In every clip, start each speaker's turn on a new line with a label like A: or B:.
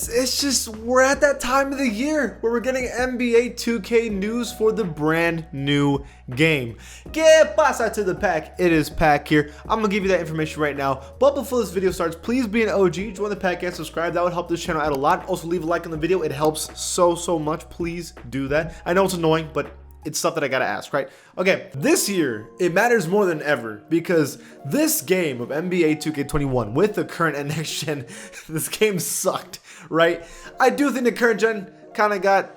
A: it's just, we're at that time of the year where we're getting NBA 2K news for the brand new game. Que pasa to the pack? It is Pack here. I'm gonna give you that information right now. But before this video starts, please be an OG, join the pack and subscribe. That would help this channel out a lot. Also leave a like on the video. It helps so much. Please do that. I know it's annoying, but it's stuff that I gotta ask, right? Okay, this year, it matters more than ever because this game of NBA 2K21 with the current and next gen, this game sucked, right? I do think the current gen kind of got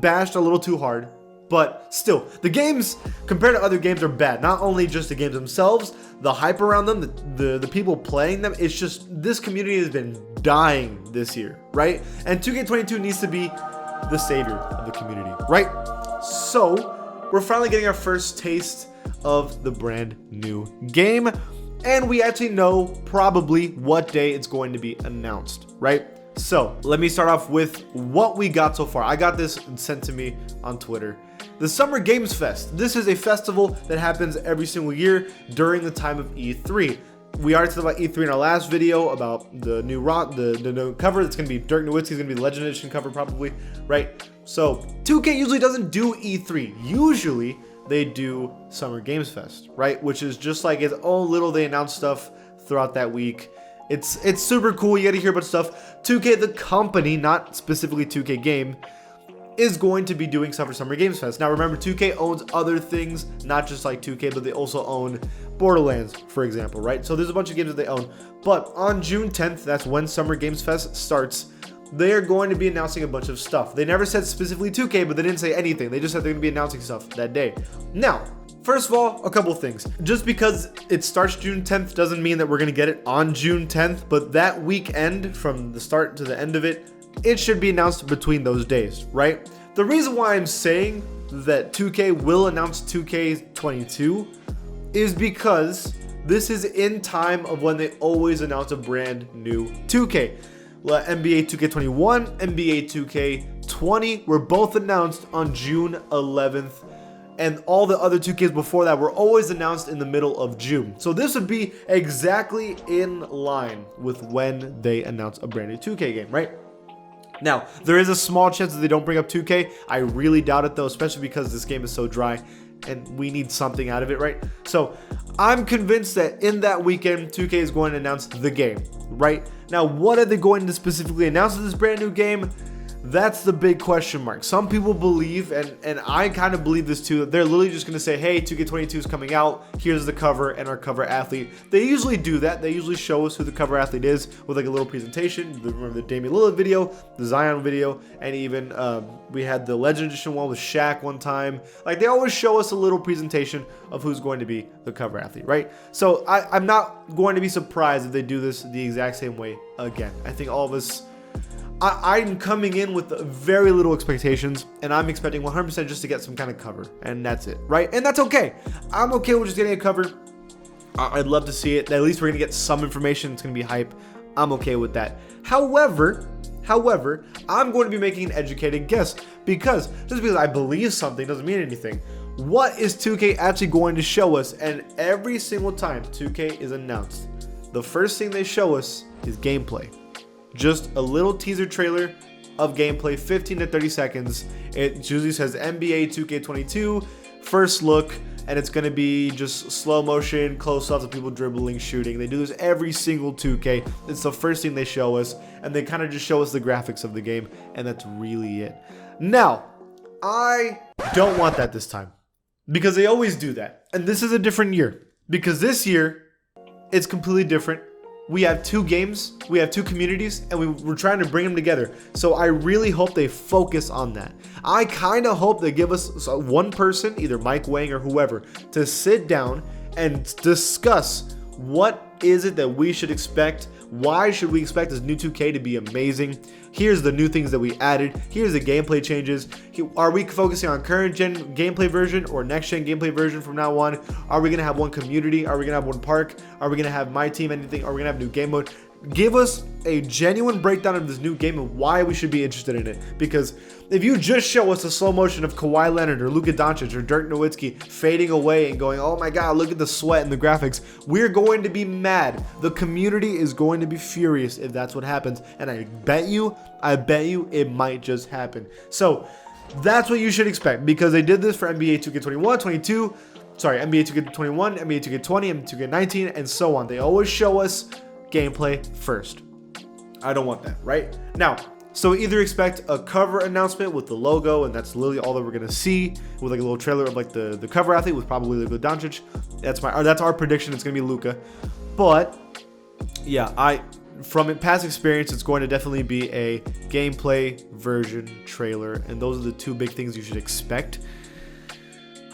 A: bashed a little too hard, but still, the games compared to other games are bad. Not only just the games themselves, the hype around them, the people playing them, it's just, this community has been dying this year, right? And 2K22 needs to be the savior of the community, right? So, we're finally getting our first taste of the brand new game, and we actually know probably what day it's going to be announced, right? So, let me start off with what we got so far. I got this sent to me on Twitter. The Summer Games Fest. This is a festival that happens every single year during the time of E3. We already talked about E3 in our last video about the new the new cover. That's going to be Dirk Nowitzki's going to be the Legend Edition cover probably, right? So 2K usually doesn't do E3. Usually they do Summer Games Fest, right? Which is just like its own little, they announce stuff throughout that week. It's super cool. You get to hear about stuff. 2K, the company, not specifically 2K Game, is going to be doing stuff for Summer Games Fest. Now remember, 2K owns other things, not just like 2K, but they also own Borderlands, for example, right? So there's a bunch of games that they own. But on June 10th, that's when Summer Games Fest starts, they are going to be announcing a bunch of stuff. They never said specifically 2K, but they didn't say anything. They just said they're going to be announcing stuff that day. Now, first of all, a couple of things. Just because it starts June 10th doesn't mean that we're going to get it on June 10th, but that weekend, from the start to the end of it, it should be announced between those days, right? The reason why I'm saying that 2K will announce 2K22 is because this is in time of when they always announce a brand new 2K. NBA 2K21, NBA 2K20 were both announced on June 11th, and all the other 2Ks before that were always announced in the middle of June. So this would be exactly in line with when they announce a brand new 2K game, right? Now, there is a small chance that they don't bring up 2K. I really doubt it though, especially because this game is so dry and we need something out of it, right? So I'm convinced that in that weekend, 2K is going to announce the game, right? Now, what are they going to specifically announce in this brand new game? That's the big question mark. Some people believe, and I kind of believe this too, that they're literally just going to say, hey, 2K22 is coming out, here's the cover and our cover athlete. They usually do that. They usually show us who the cover athlete is with like a little presentation. Remember the Damian Lillard video, the Zion video, and even we had the Legend Edition one with Shaq one time. Like, they always show us a little presentation of who's going to be the cover athlete, right? So I'm not going to be surprised if they do this the exact same way again. I think all of us, I'm coming in with very little expectations, and I'm expecting 100% just to get some kind of cover, and that's it, right? And that's okay. I'm okay with just getting a cover. I'd love to see it. At least we're gonna get some information. It's gonna be hype. I'm okay with that. However, I'm going to be making an educated guess, because just because I believe something doesn't mean anything. What is 2K actually going to show us? And every single time 2K is announced, the first thing they show us is gameplay. Just a little teaser trailer of gameplay, 15 to 30 seconds. It usually says NBA 2K22 first look, and it's going to be just slow motion, close-ups of people dribbling, shooting. They do this every single 2K. It's the first thing they show us, and they kind of just show us the graphics of the game, and that's really it. Now, I don't want that this time, because they always do that. And this is a different year, because this year, it's completely different. We have two games, we have two communities, and we're trying to bring them together. So I really hope they focus on that. I kind of hope they give us one person, either Mike Wang or whoever, to sit down and discuss what is it that we should expect. Why should we expect this new 2K to be amazing? Here's the new things that we added. Here's the gameplay changes. Are we focusing on current gen gameplay version or next gen gameplay version from now on? Are we going to have one community? Are we going to have one park? Are we going to have my team anything? Are we going to have new game mode? give us a genuine breakdown of this new game and why we should be interested in it. Because if you just show us a slow motion of Kawhi Leonard or Luka Doncic or Dirk Nowitzki fading away and going, oh my God, look at the sweat and the graphics, we're going to be mad. The community is going to be furious if that's what happens. And I bet you it might just happen. So that's what you should expect, because they did this for NBA 2K21, 22, sorry, NBA 2K21, NBA 2K20, NBA 2K19, and so on. They always show us gameplay first. I don't want that, right? Now, so either expect a cover announcement with the logo, and that's literally all that we're gonna see, with like a little trailer of like the cover athlete with probably Luka Doncic. That's our prediction. It's gonna be Luka, but yeah, from past experience, it's going to definitely be a gameplay version trailer, and those are the two big things you should expect.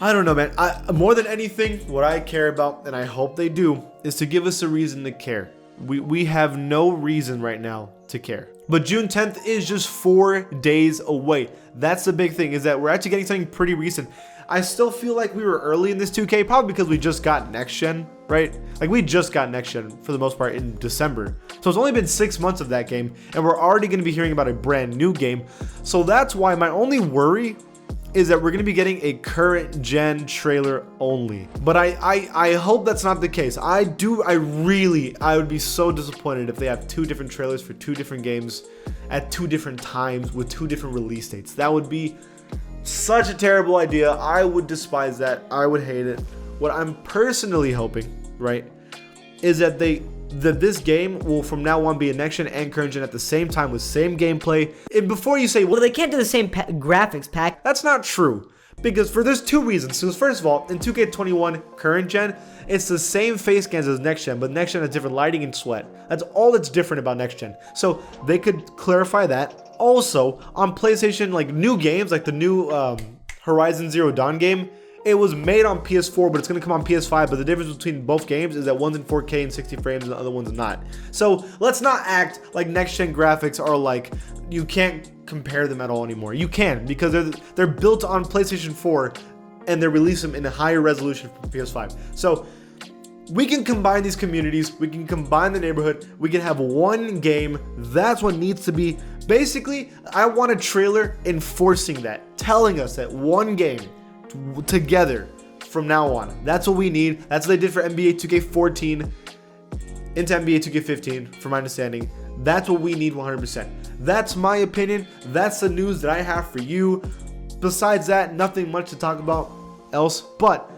A: I don't know, man. More than anything, what I care about, and I hope they do, is to give us a reason to care. We have no reason right now to care. But June 10th is just 4 days away. That's the big thing, is that we're actually getting something pretty recent. I still feel like we were early in this 2K, probably because we just got next gen, right? Like, we just got next gen for the most part in December. So it's only been 6 months of that game, and we're already going to be hearing about a brand new game. So that's why my only worry is that we're going to be getting a current gen trailer only. But I hope that's not the case. I would be so disappointed if they have 2 different trailers for 2 different games at 2 different times with 2 different release dates. That would be such a terrible idea. I would despise that. I would hate it. What I'm personally hoping, right, is that this game will from now on be a next gen and current gen at the same time with same gameplay. And before you say,
B: well, they can't do the same graphics pack.
A: That's not true. Because there's 2 reasons. So first of all, in 2K21 current gen, it's the same face scans as next gen, but next gen has different lighting and sweat. That's all that's different about next gen. So they could clarify that. Also, on PlayStation, like new games, like the new Horizon Zero Dawn game, it was made on PS4, but it's going to come on PS5. But the difference between both games is that one's in 4K and 60 frames and the other one's not. So let's not act like next-gen graphics are like, you can't compare them at all anymore. You can, because they're built on PlayStation 4 and they release them in a higher resolution for PS5. So we can combine these communities. We can combine the neighborhood. We can have one game. That's what needs to be. Basically, I want a trailer enforcing that, telling us that one game together from now on. That's what we need. That's what they did for NBA 2K14 into NBA 2K15, from my understanding. That's what we need 100%. That's my opinion. That's the news that I have for you. Besides that, nothing much to talk about else. But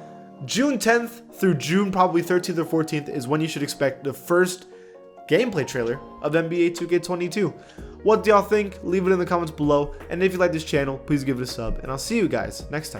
A: June 10th through June probably 13th or 14th is when you should expect the first gameplay trailer of NBA 2K22. What do y'all think? Leave it in the comments below. And if you like this channel, please give it a sub. And I'll see you guys next time.